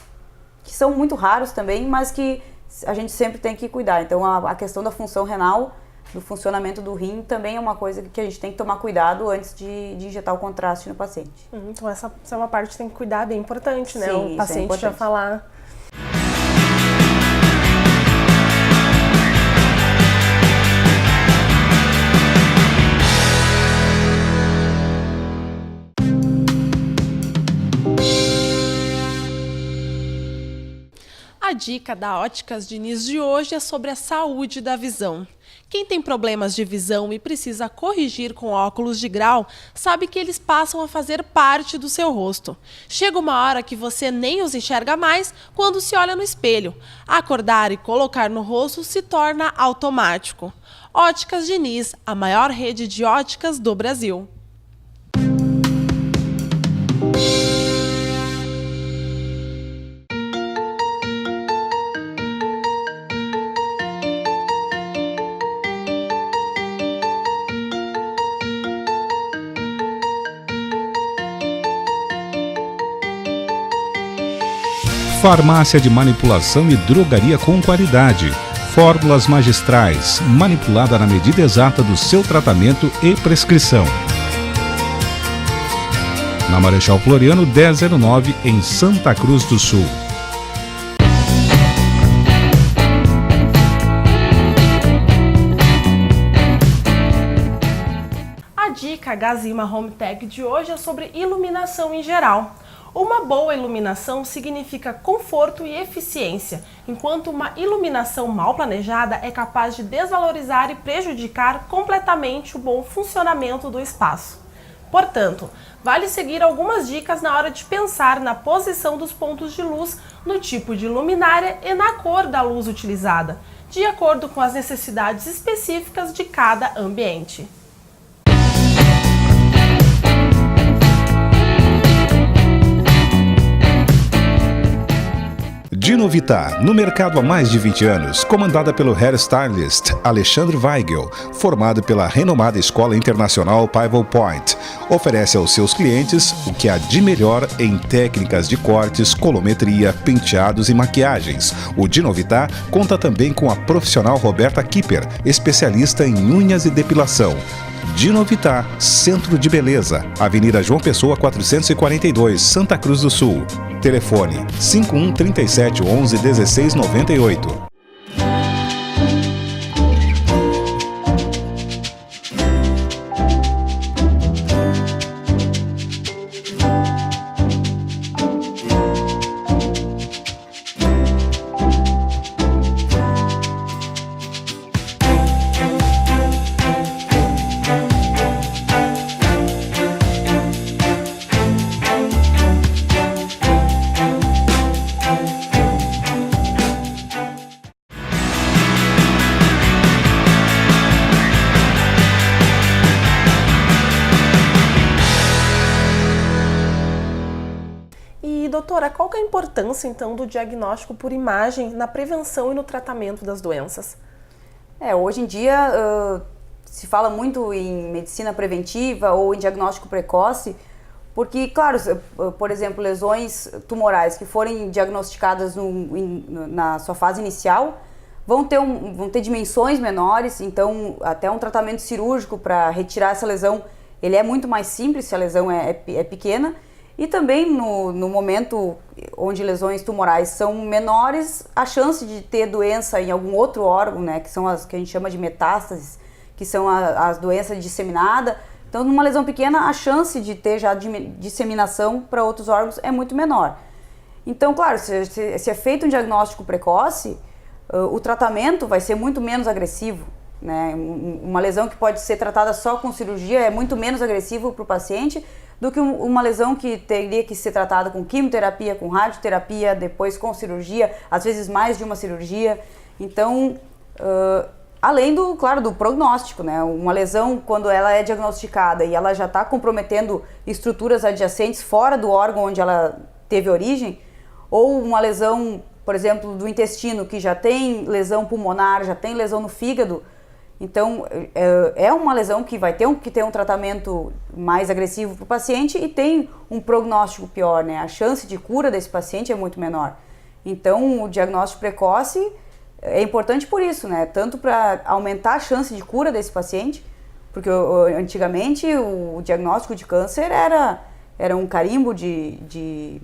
que são muito raros também, mas que a gente sempre tem que cuidar. Então a questão da função renal, do funcionamento do rim, também é uma coisa que a gente tem que tomar cuidado antes de injetar o contraste no paciente. Então essa é uma parte que tem que cuidar, bem importante, né? Sim, o paciente já falar... A dica da Óticas Diniz de hoje é sobre a saúde da visão. Quem tem problemas de visão e precisa corrigir com óculos de grau, sabe que eles passam a fazer parte do seu rosto. Chega uma hora que você nem os enxerga mais quando se olha no espelho. Acordar e colocar no rosto se torna automático. Óticas Diniz, a maior rede de óticas do Brasil. Farmácia de manipulação e drogaria com qualidade. Fórmulas magistrais, manipulada na medida exata do seu tratamento e prescrição. Na Marechal Floriano 1009, em Santa Cruz do Sul. A dica Gazima Home Tech de hoje é sobre iluminação em geral. Uma boa iluminação significa conforto e eficiência, enquanto uma iluminação mal planejada é capaz de desvalorizar e prejudicar completamente o bom funcionamento do espaço. Portanto, vale seguir algumas dicas na hora de pensar na posição dos pontos de luz, no tipo de luminária e na cor da luz utilizada, de acordo com as necessidades específicas de cada ambiente. Dinovita, no mercado há mais de 20 anos, comandada pelo hairstylist Alexandre Weigel, formado pela renomada Escola Internacional Pivot Point, oferece aos seus clientes o que há de melhor em técnicas de cortes, colometria, penteados e maquiagens. O Dinovita conta também com a profissional Roberta Kipper, especialista em unhas e depilação. Dinovita, Centro de Beleza, Avenida João Pessoa 442, Santa Cruz do Sul. Telefone 51 37 11 16 98. Doutora, qual que é a importância, então, do diagnóstico por imagem na prevenção e no tratamento das doenças? Hoje em dia se fala muito em medicina preventiva ou em diagnóstico precoce, porque, claro, por exemplo, lesões tumorais que forem diagnosticadas na sua fase inicial vão ter dimensões menores, então até um tratamento cirúrgico para retirar essa lesão, ele é muito mais simples se a lesão é pequena. E também no momento onde lesões tumorais são menores, a chance de ter doença em algum outro órgão, né, que são as que a gente chama de metástases, que são as doenças disseminadas. Então, numa lesão pequena, a chance de ter já disseminação para outros órgãos é muito menor. Então, claro, se é feito um diagnóstico precoce, o tratamento vai ser muito menos agressivo, né? Uma lesão que pode ser tratada só com cirurgia é muito menos agressivo para o paciente do que uma lesão que teria que ser tratada com quimioterapia, com radioterapia, depois com cirurgia, às vezes mais de uma cirurgia. Então, além do prognóstico, né? Uma lesão, quando ela é diagnosticada e ela já está comprometendo estruturas adjacentes fora do órgão onde ela teve origem, ou uma lesão, por exemplo, do intestino, que já tem lesão pulmonar, já tem lesão no fígado. Então, é uma lesão que vai ter que ter um tratamento mais agressivo para o paciente e tem um prognóstico pior, né? A chance de cura desse paciente é muito menor. Então, o diagnóstico precoce é importante por isso, né? Tanto para aumentar a chance de cura desse paciente, porque antigamente o diagnóstico de câncer era um carimbo de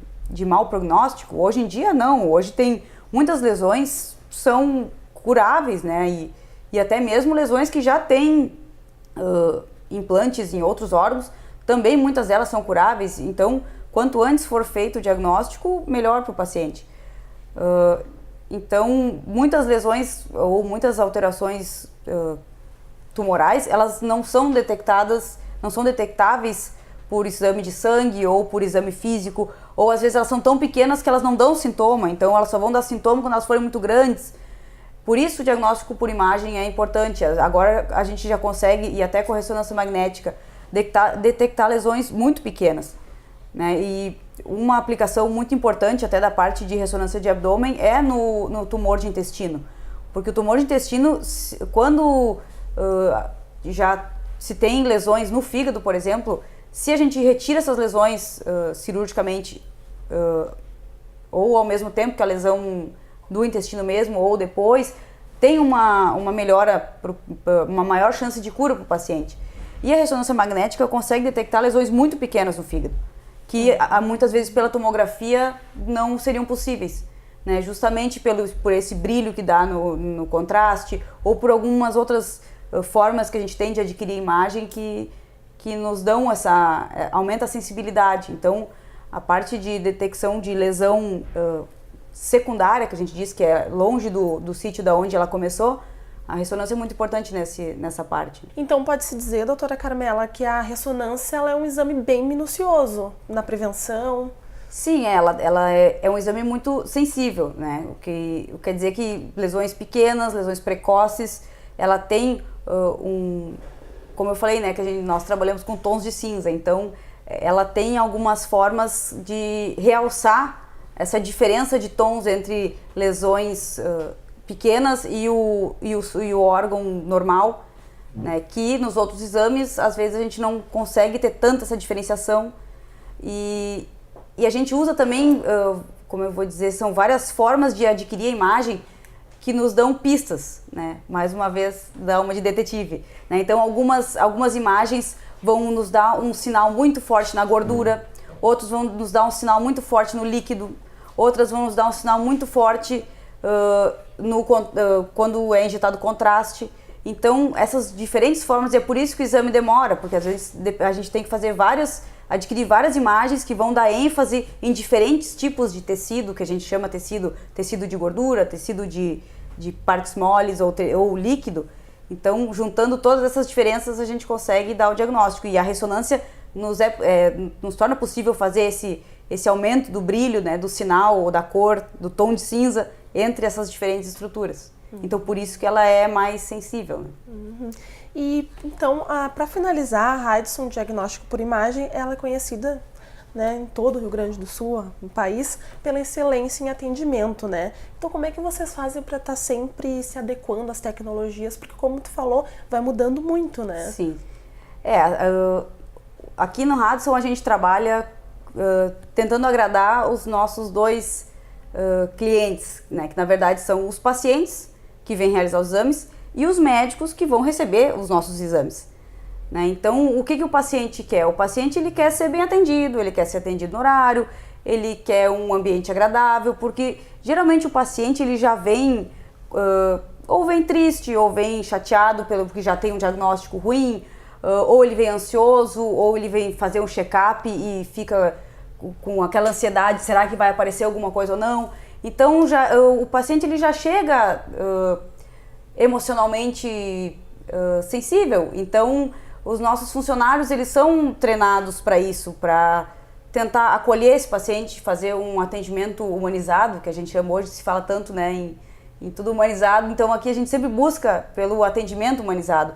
mau prognóstico. Hoje em dia, não. Hoje tem muitas lesões são curáveis, né? E até mesmo lesões que já têm implantes em outros órgãos, também muitas delas são curáveis. Então, quanto antes for feito o diagnóstico, melhor para o paciente. Então, muitas lesões ou muitas alterações tumorais, elas não são detectáveis por exame de sangue ou por exame físico, ou às vezes elas são tão pequenas que elas não dão sintoma, então elas só vão dar sintoma quando elas forem muito grandes. Por isso o diagnóstico por imagem é importante. Agora a gente já consegue, e até com ressonância magnética, detectar lesões muito pequenas, né? E uma aplicação muito importante até da parte de ressonância de abdômen é no tumor de intestino. Porque o tumor de intestino, quando já se tem lesões no fígado, por exemplo, se a gente retira essas lesões cirurgicamente, ou ao mesmo tempo que a lesão do intestino mesmo, ou depois, tem uma melhora, uma maior chance de cura para o paciente. E a ressonância magnética consegue detectar lesões muito pequenas no fígado, que muitas vezes pela tomografia não seriam possíveis, né? Justamente por esse brilho que dá no contraste, ou por algumas outras formas que a gente tem de adquirir imagem que nos dão aumenta a sensibilidade. Então, a parte de detecção de lesão secundária, que a gente diz que é longe do sítio da onde ela começou, a ressonância é muito importante nessa parte. Então pode-se dizer, doutora Carmela, que a ressonância ela é um exame bem minucioso na prevenção? Sim, ela é um exame muito sensível, né? O que quer dizer que lesões pequenas, lesões precoces, ela tem como eu falei, né, que nós trabalhamos com tons de cinza, então ela tem algumas formas de realçar essa diferença de tons entre lesões pequenas e o órgão normal, né, que nos outros exames, às vezes, a gente não consegue ter tanta essa diferenciação. E a gente usa também, como eu vou dizer, são várias formas de adquirir a imagem que nos dão pistas, né? Mais uma vez, dá uma de detetive, né? Então, algumas imagens vão nos dar um sinal muito forte na gordura, outros vão nos dar um sinal muito forte no líquido, outras vão nos dar um sinal muito forte quando é injetado contraste. Então, essas diferentes formas, e é por isso que o exame demora, porque às vezes a gente tem que adquirir várias imagens que vão dar ênfase em diferentes tipos de tecido, que a gente chama tecido de gordura, tecido de partes moles ou líquido. Então, juntando todas essas diferenças, a gente consegue dar o diagnóstico. E a ressonância nos torna possível fazer esse aumento do brilho, né, do sinal ou da cor, do tom de cinza entre essas diferentes estruturas. Então, por isso que ela é mais sensível, né? E, então, para finalizar, a Raidson Diagnóstico por Imagem, ela é conhecida, né, em todo o Rio Grande do Sul, no país, pela excelência em atendimento, né? Então, como é que vocês fazem para estar sempre se adequando às tecnologias? Porque, como tu falou, vai mudando muito, né? Sim. Aqui no Raidson a gente trabalha tentando agradar os nossos dois clientes, né? Que na verdade são os pacientes que vêm realizar os exames e os médicos que vão receber os nossos exames, né? Então, o que o paciente quer? O paciente ele quer ser bem atendido, ele quer ser atendido no horário, ele quer um ambiente agradável, porque geralmente o paciente ele já vem ou vem triste, ou vem chateado porque já tem um diagnóstico ruim, ou ele vem ansioso, ou ele vem fazer um check-up e fica com aquela ansiedade, será que vai aparecer alguma coisa ou não? Então, o paciente ele já chega emocionalmente sensível. Então, os nossos funcionários eles são treinados para isso, para tentar acolher esse paciente, fazer um atendimento humanizado, que a gente chama hoje, se fala tanto, né, em tudo humanizado. Então, aqui a gente sempre busca pelo atendimento humanizado.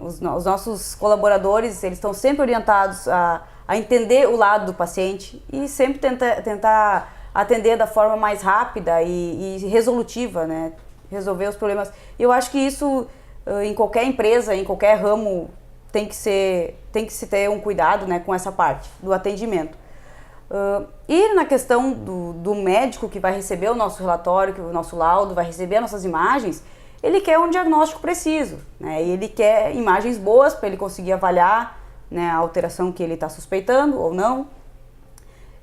Os nossos colaboradores eles estão sempre orientados a entender o lado do paciente e sempre tentar atender da forma mais rápida e resolutiva, né? Resolver os problemas. Eu acho que isso em qualquer empresa, em qualquer ramo, tem que se ter um cuidado, né, com essa parte do atendimento. E na questão do médico que vai receber o nosso relatório, o nosso laudo, vai receber as nossas imagens, ele quer um diagnóstico preciso, né? E ele quer imagens boas para ele conseguir avaliar, né, a alteração que ele está suspeitando ou não.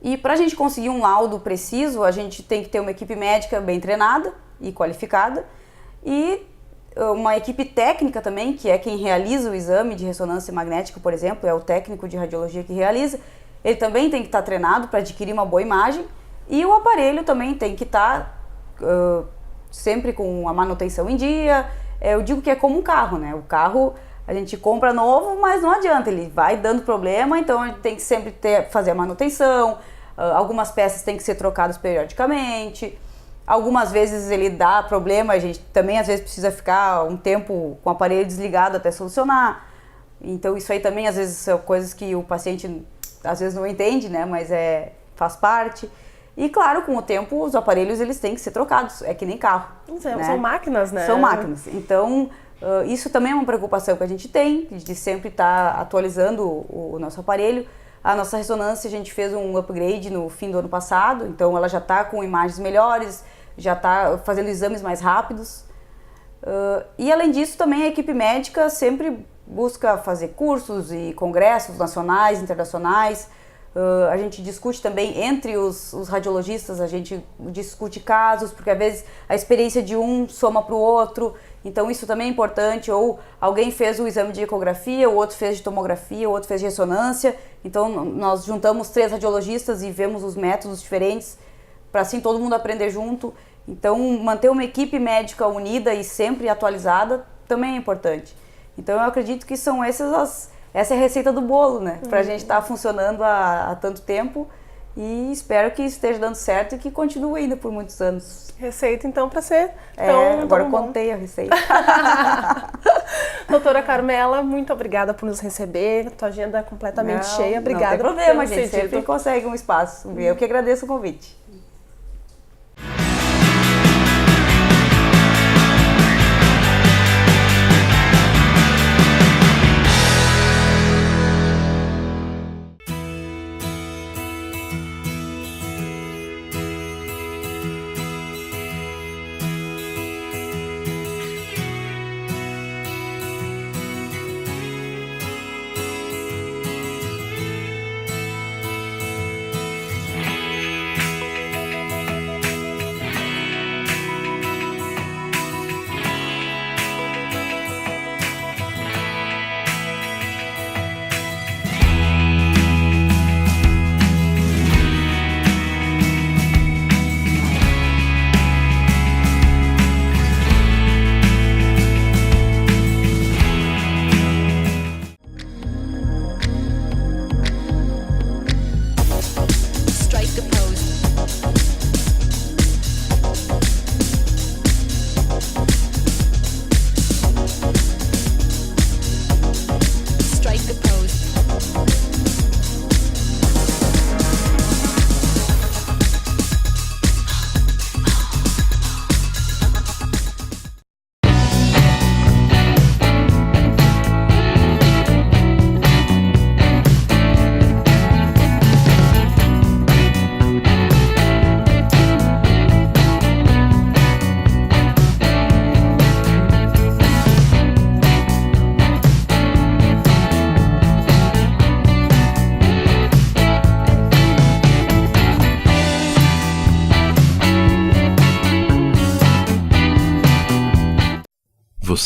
E para a gente conseguir um laudo preciso, a gente tem que ter uma equipe médica bem treinada e qualificada e uma equipe técnica também, que é quem realiza o exame de ressonância magnética, por exemplo, é o técnico de radiologia que realiza. Ele também tem que estar treinado para adquirir uma boa imagem e o aparelho também tem que estar sempre com a manutenção em dia. Eu digo que é como um carro, né? O carro a gente compra novo, mas não adianta, ele vai dando problema, então a gente tem que sempre fazer a manutenção, algumas peças têm que ser trocadas periodicamente, algumas vezes ele dá problema, a gente também às vezes precisa ficar um tempo com o aparelho desligado até solucionar. Então isso aí também às vezes são coisas que o paciente às vezes não entende, né, mas faz parte. E claro, com o tempo os aparelhos eles têm que ser trocados, é que nem carro. São né? máquinas, né? São máquinas, então isso também é uma preocupação que a gente tem, de sempre estar atualizando o nosso aparelho. A nossa ressonância, a gente fez um upgrade no fim do ano passado, então ela já está com imagens melhores, já está fazendo exames mais rápidos. E além disso, também a equipe médica sempre busca fazer cursos e congressos nacionais, internacionais. A gente discute também entre os radiologistas, a gente discute casos, porque às vezes a experiência de um soma para o outro, então isso também é importante. Ou alguém fez o exame de ecografia, o outro fez de tomografia, o outro fez de ressonância, então nós juntamos 3 radiologistas e vemos os métodos diferentes, para assim todo mundo aprender junto. Então manter uma equipe médica unida e sempre atualizada também é importante. Então eu acredito que são essa é a receita do bolo, né? Pra gente estar funcionando há tanto tempo E espero que esteja dando certo e que continue ainda por muitos anos. Receita, então, para ser Agora eu bom. contei a receita. Doutora Carmela, muito obrigada por nos receber. Tua agenda é completamente cheia. Obrigada. Não tem problema, por ter gente. Sempre cedido. consegue um espaço. Eu que agradeço o convite.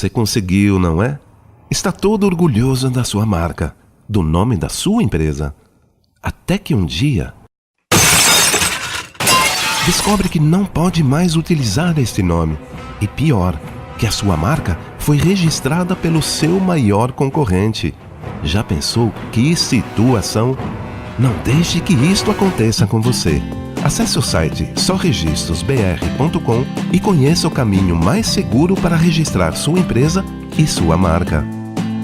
Você conseguiu, não é? Está todo orgulhoso da sua marca, do nome da sua empresa. Até que um dia descobre que não pode mais utilizar este nome. E pior, que a sua marca foi registrada pelo seu maior concorrente. Já pensou que situação? Não deixe que isto aconteça com você. Acesse o site soregistrosbr.com e conheça o caminho mais seguro para registrar sua empresa e sua marca.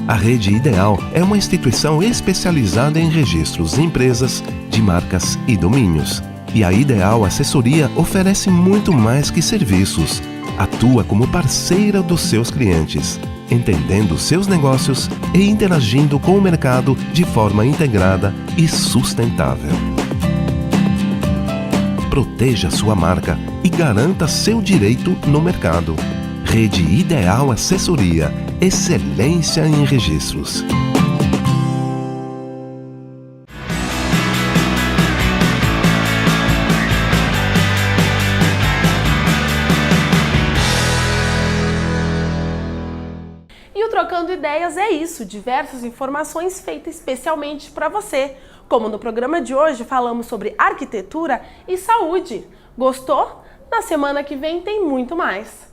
A Rede Ideal é uma instituição especializada em registros de empresas, de marcas e domínios. E a Ideal Assessoria oferece muito mais que serviços. Atua como parceira dos seus clientes, entendendo seus negócios e interagindo com o mercado de forma integrada e sustentável. Proteja sua marca e garanta seu direito no mercado. Rede Ideal Assessoria, excelência em registros. E o Trocando Ideias é isso, diversas informações feitas especialmente para você. Como no programa de hoje falamos sobre arquitetura e saúde. Gostou? Na semana que vem tem muito mais.